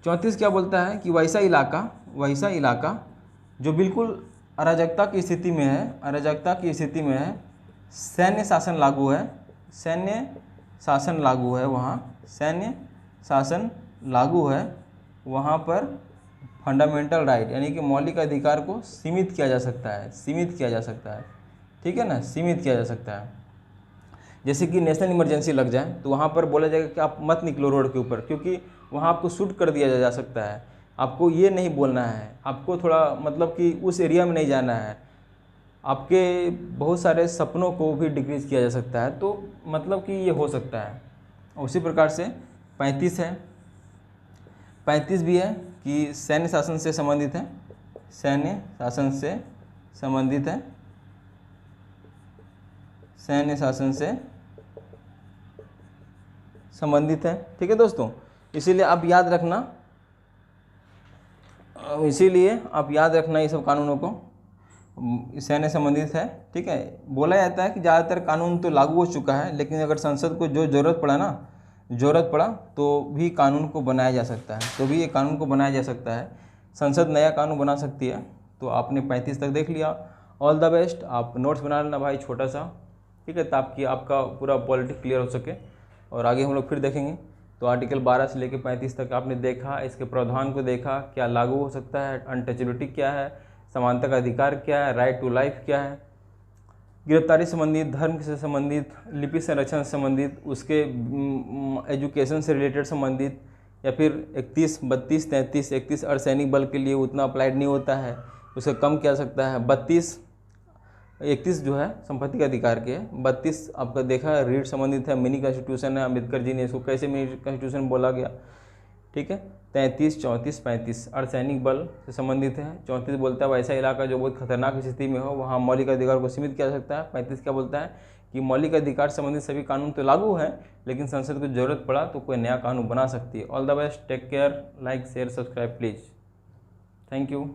Speaker 1: 34 क्या बोलता है कि वैसा इलाका जो बिल्कुल अराजकता की स्थिति में है, सैन्य शासन लागू है, सैन्य शासन लागू है, वहाँ पर फंडामेंटल राइट यानी कि मौलिक अधिकार को सीमित किया जा सकता है, ठीक है ना, सीमित किया जा सकता है। जैसे कि नेशनल इमरजेंसी लग जाए तो वहाँ पर बोला जाएगा कि आप मत निकलो रोड के ऊपर, क्योंकि वहाँ आपको शूट कर दिया जा सकता है। आपको ये नहीं बोलना है, आपको थोड़ा मतलब कि उस एरिया में नहीं जाना है, आपके बहुत सारे सपनों को भी डिक्रीज किया जा सकता है। तो मतलब कि ये हो सकता है। उसी प्रकार से 35 है, 35 भी है कि सैन्य शासन से संबंधित है, सैन्य शासन से संबंधित है, ठीक है दोस्तों। इसीलिए आप याद रखना, ये सब कानूनों को, सैन्य संबंधित है। ठीक है, बोला जाता है कि ज़्यादातर कानून तो लागू हो चुका है, लेकिन अगर संसद को जो ज़रूरत पड़ा तो भी कानून को बनाया जा सकता है, संसद नया कानून बना सकती है। तो आपने 35 तक देख लिया। All the best. आप नोट्स बना लेना भाई छोटा सा, ठीक है, ताकि आपका पूरा पॉलिटिक्स क्लियर हो सके। और आगे हम लोग फिर देखेंगे। तो आर्टिकल 12 से लेकर 35 तक आपने देखा, इसके प्रावधान को देखा, क्या लागू हो सकता है, अनटचेबिलिटी क्या है, समानता का अधिकार क्या है, राइट टू लाइफ क्या है, गिरफ्तारी संबंधित, धर्म से संबंधित, लिपि संरक्षण से संबंधित, उसके एजुकेशन से रिलेटेड संबंधित, या फिर 31, 32, 33, 31 अर्धसैनिक बल के लिए उतना अप्लाइड नहीं होता है, उसे कम किया जा सकता है। 31 जो है संपत्ति के अधिकार के, 32 आपका देखा है रीट संबंधित है, मिनी कॉन्स्टिट्यूशन है, अम्बेडकर जी ने इसको कैसे मिनी कॉन्स्टिट्यूशन बोला गया, ठीक है। 33, 34, 35 अर्धसैनिक बल से संबंधित है। 34 बोलता है वैसा इलाका जो बहुत खतरनाक स्थिति में हो, वहाँ मौलिक अधिकार को सीमित किया जा सकता है। 35 क्या बोलता है कि मौलिक अधिकार संबंधित सभी कानून तो लागू है, लेकिन संसद को जरूरत पड़ा तो कोई नया कानून बना सकती है। All the best, take care, like share subscribe please, thank you.